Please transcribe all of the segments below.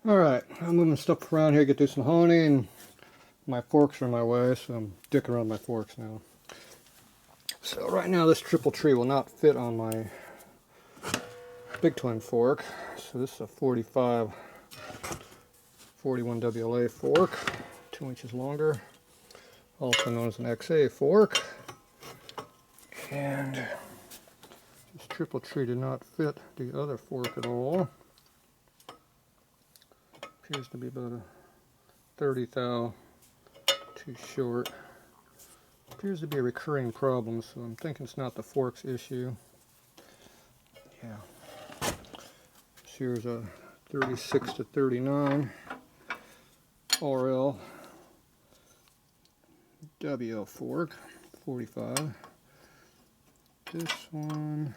Alright, I'm moving stuff around here, get through some honing, and my forks are in my way, so I'm dicking around my forks now. So right now this triple tree will not fit on my big twin fork. So this is a 41 WLA fork, 2 inches longer, also known as an XA fork. And this triple tree did not fit the other fork at all. Appears to be about a 30 thou too short. Appears to be a recurring problem, so I'm thinking it's not the fork's issue. Yeah. Here's a 36 to 39 RL WL fork, 45. This one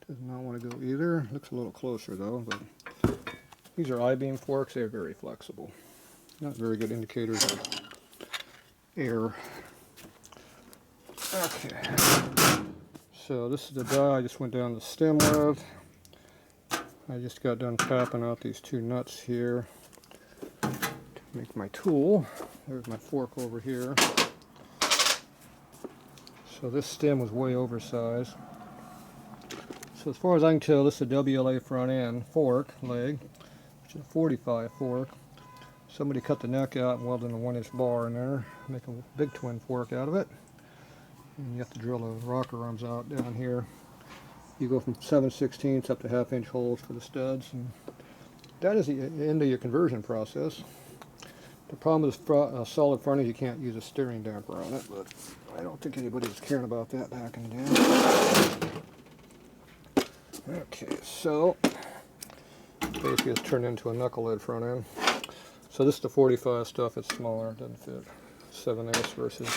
does not want to go either. Looks a little closer though, but these are I-beam forks. They're very flexible. Not very good indicators of air. Okay. So this is the die I just went down the stem with. I just got done tapping out these two nuts here to make my tool. There's my fork over here. So this stem was way oversized. So as far as I can tell, this is a WLA front end fork leg, which is a 45 fork. Somebody cut the neck out and welded a 1-inch bar in there, make a big twin fork out of it. And you have to drill the rocker arms out down here. You go from 7/16 up to 1/2 inch holes for the studs, and that is the end of your conversion process. The problem with a solid front is you can't use a steering damper on it, but I don't think anybody was caring about that back in the day. Okay, so basically it's turned into a knucklehead front end. So this is the 45 stuff, it's smaller, it doesn't fit 7/8 versus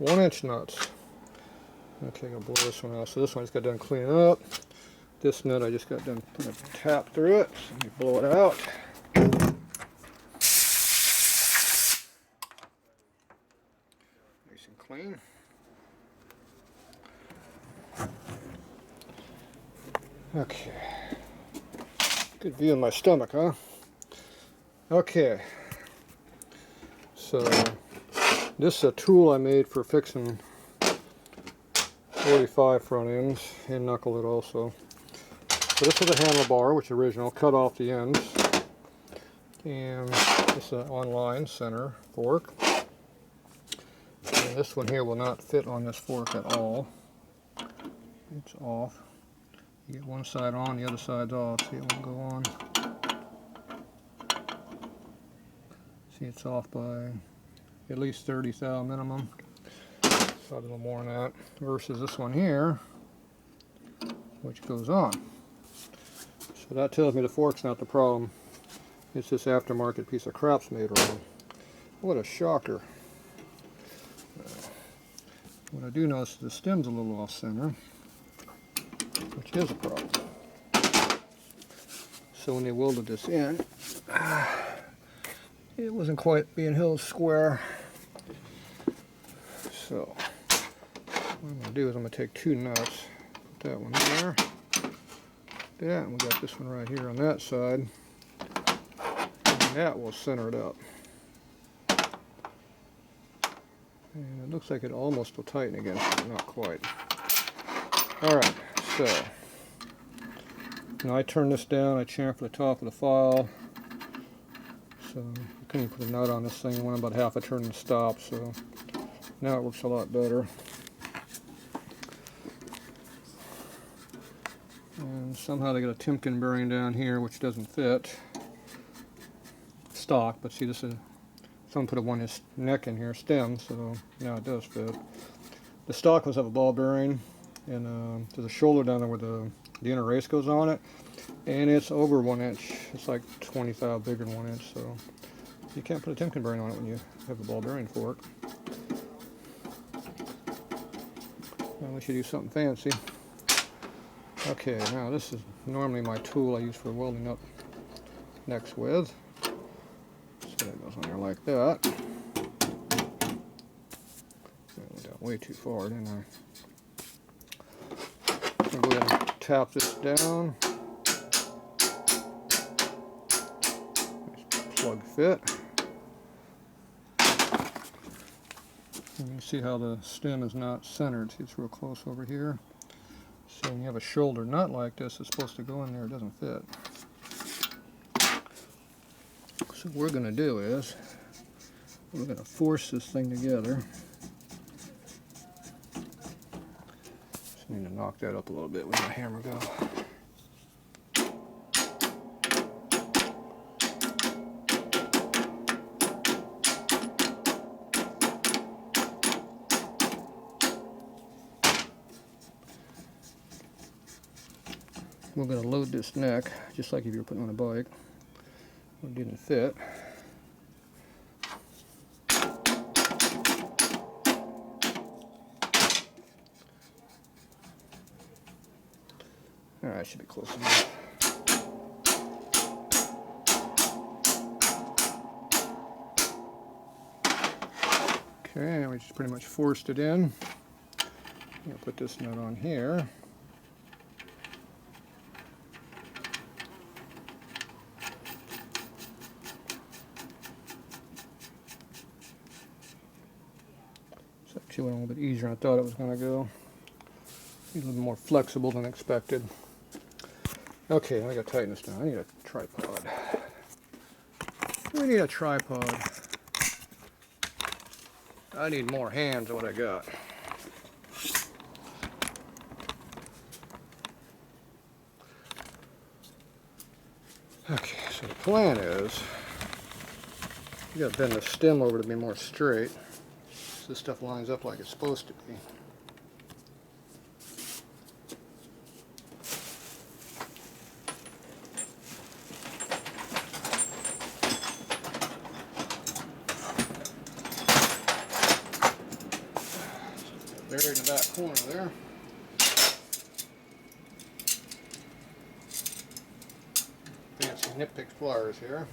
1-inch nuts. Okay, I'm gonna blow this one out. So this one I just got done cleaning up. This nut I just got done putting a tap through it. So let me blow it out. Nice and clean. Okay. Good view of my stomach, huh? Okay. So this is a tool I made for fixing 45 front ends and knucklehead also. So this is a handlebar, which is original, cut off the ends. And this is an online center fork. And this one here will not fit on this fork at all. It's off. You get one side on, the other side's off. See, it won't go on. See, it's off by at least 30 thou minimum. Probably a little more than that. Versus this one here, which goes on. So that tells me the fork's not the problem. It's this aftermarket piece of crap's made wrong. What a shocker. What I do notice is the stem's a little off center, which is a problem. So when they welded this in, it wasn't quite being held square. So what I'm going to do is I'm going to take two nuts, put that one there, that, and we got this one right here on that side, and that will center it up. And it looks like it almost will tighten against it, but not quite. Alright, so now I turn this down, I chamfer the top of the file, so I couldn't put a nut on this thing, it went about half a turn and stopped, so now it works a lot better. And somehow they got a Timken bearing down here which doesn't fit stock, but see, this is, someone put a 1-inch neck in here, stem, so now it does fit. The stock ones have a ball bearing, and there's a shoulder down there where the inner race goes on it, and it's over 1 inch. It's like 20 thou bigger than 1 inch, so you can't put a Timken bearing on it when you have a ball bearing fork. Unless you do something fancy. Okay, now this is normally my tool I use for welding up necks with. So that goes on there like that. I went down way too far, didn't I? I'm going to go ahead and tap this down. plug fit. And you see how the stem is not centered. See, it's real close over here. So when you have a shoulder nut like this, it's supposed to go in there, it doesn't fit. So what we're going to do is, we're going to force this thing together. Just need to knock that up a little bit with my hammer go. We're going to load this neck, just like if you were putting on a bike. It didn't fit. Alright, should be close enough. Okay, we just pretty much forced it in. I'm going to put this nut on here. Actually went a little bit easier than I thought it was going to go. A little more flexible than expected. Okay, I got to tighten this down. I need a tripod. We need a tripod. I need more hands than what I got. Okay, so the plan is you got to bend the stem over to be more straight. This stuff lines up like it's supposed to be. Buried in the back corner there. Fancy nip pick pliers here.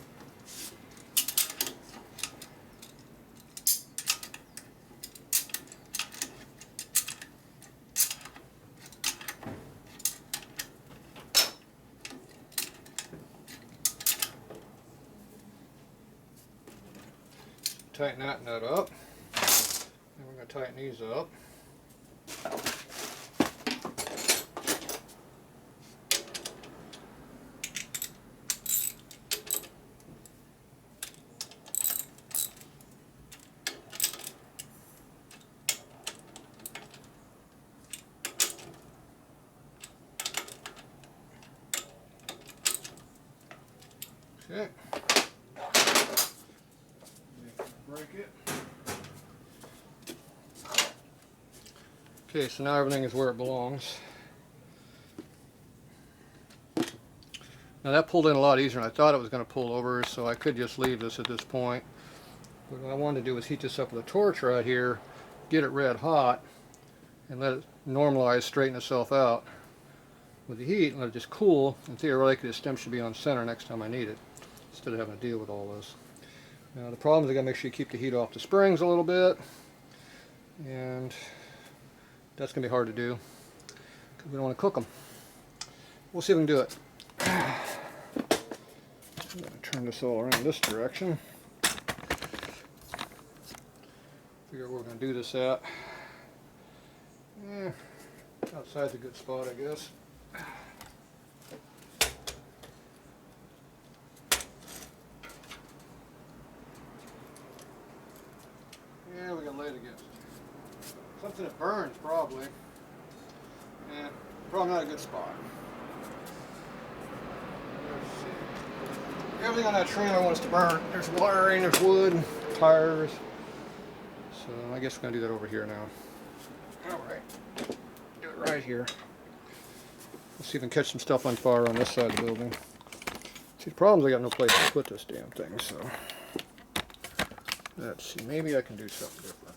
Tighten that nut up, and we're going to tighten these up. Okay. Break it. Okay, so now everything is where it belongs. Now that pulled in a lot easier than I thought it was going to pull over, so I could just leave this at this point. But what I wanted to do was heat this up with a torch right here, get it red hot, and let it normalize, straighten itself out with the heat, and let it just cool, and theoretically the stem should be on center next time I need it, instead of having to deal with all this. Now the problem is I got to make sure you keep the heat off the springs a little bit, and that's going to be hard to do because we don't want to cook them. We'll see if we can do it. I'm going to turn this all around this direction. Figure where we're going to do this at. Outside's a good spot, I guess. Yeah, we got laid against it. Something that burns, probably. Yeah, probably not a good spot. Let's see. Everything on that trailer wants to burn. There's wiring, there's wood, tires. So I guess we're going to do that over here now. Alright. Do it right here. Let's see if we can catch some stuff on fire on this side of the building. See, the problem is I got no place to put this damn thing, so let's see, maybe I can do something different.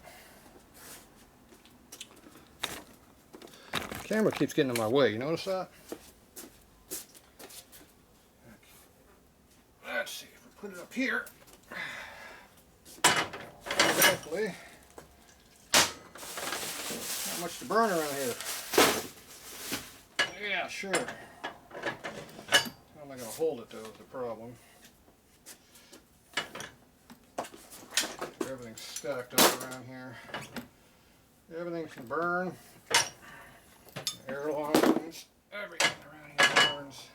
The camera keeps getting in my way, you notice that? Let's see, if we put it up here, hopefully, not much to burn around here. Yeah, sure. How am I going to hold it though is the problem. everything's stacked up around here. Everything can burn. Airlines, everything around here burns.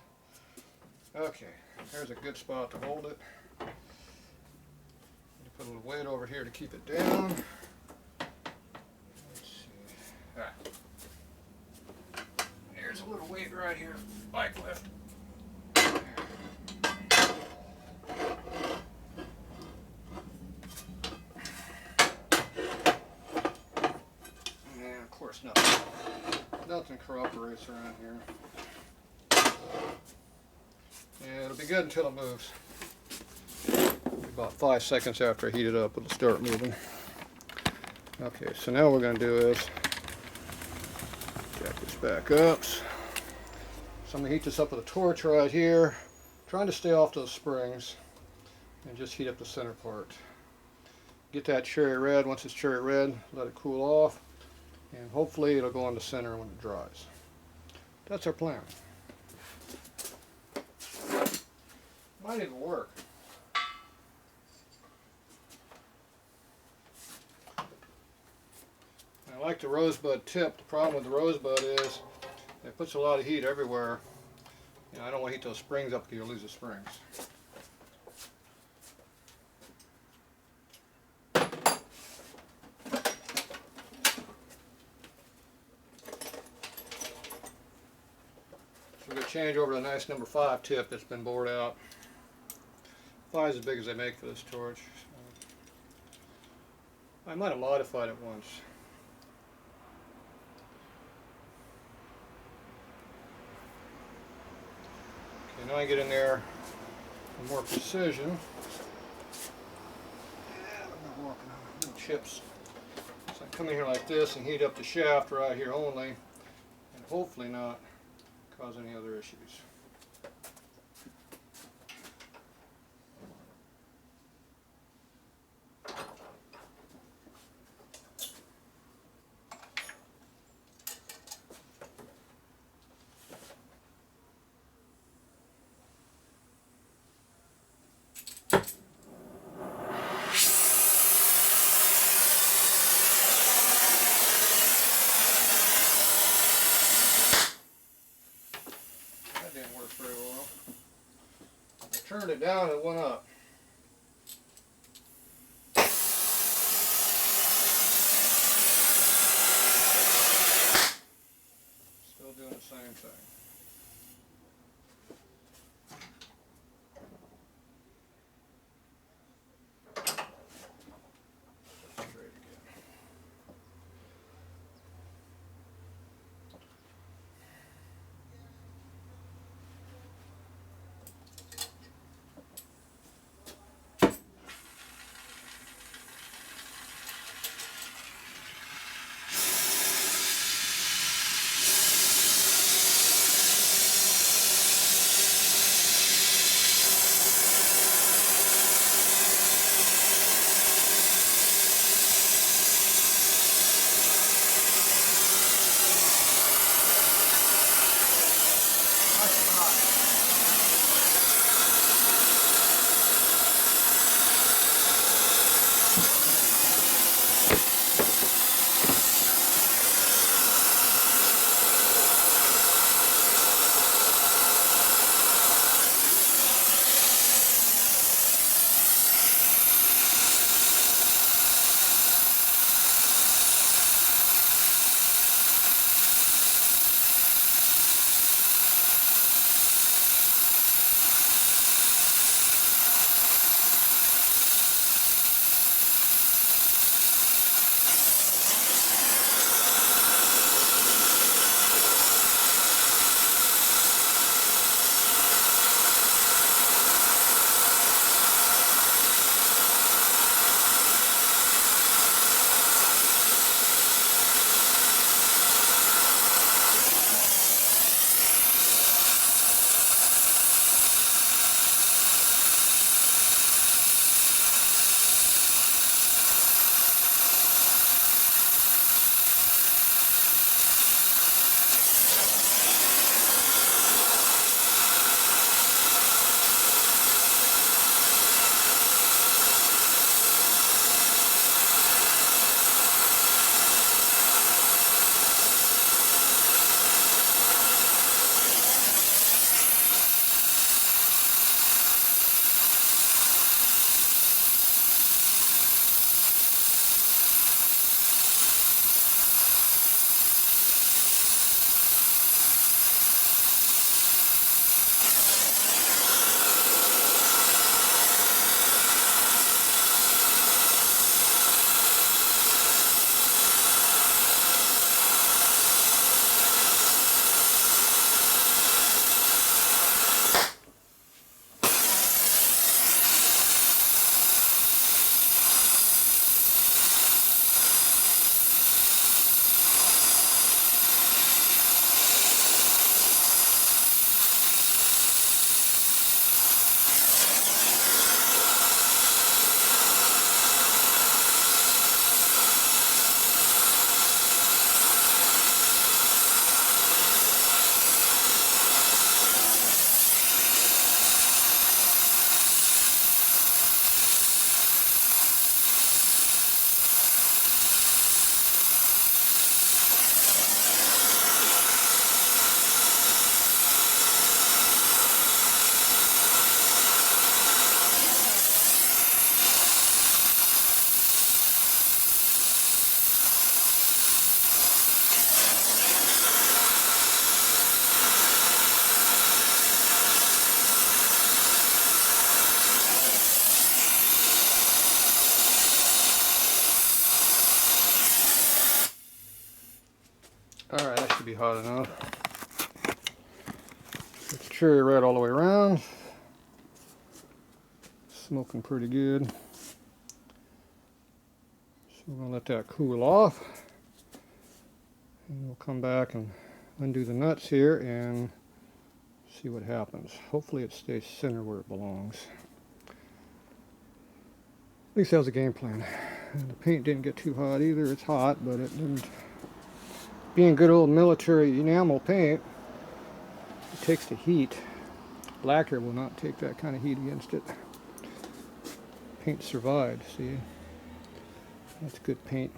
Okay, there's a good spot to hold it. Put a little weight over here to keep it down. Let's see. Ah. There's a little weight right here. Bike lift. And of course nothing cooperates around here. And it'll be good until it moves. About 5 seconds after I heat it up, it'll start moving. Okay, so now what we're going to do is jack this back up. So I'm going to heat this up with a torch right here, trying to stay off those springs, and just heat up the center part. Get that cherry red. Once it's cherry red, let it cool off, and hopefully it'll go on the center when it dries. That's our plan. Might even work. I like the rosebud tip. The problem with the rosebud is it puts a lot of heat everywhere. You know, I don't want to heat those springs up because you'll lose the springs. So we're going to change over to the nice number 5 tip that's been bored out. 5 is as big as they make for this torch. So I might have modified it once. Okay, now I get in there with more precision. And I'm not walking on little chips. So I come in here like this and heat up the shaft right here only, and hopefully not cause any other issues. Didn't work very well. I turned it down and it went up. Still doing the same thing. Straight again. be hot enough. It's cherry red all the way around. Smoking pretty good. So we're going to let that cool off. And we'll come back and undo the nuts here and see what happens. Hopefully it stays center where it belongs. At least that was the game plan. And the paint didn't get too hot either. It's hot, but it didn't. Being good old military enamel paint, it takes the heat. Lacquer will not take that kind of heat against it. Paint survived, see? That's good paint.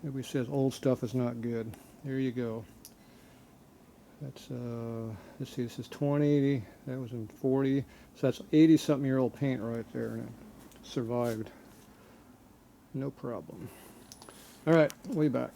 Everybody says old stuff is not good. There you go. That's, let's see, this is 20, that was in 40. So that's 80-something-year-old paint right there, and it survived. No problem. All right, we'll be back.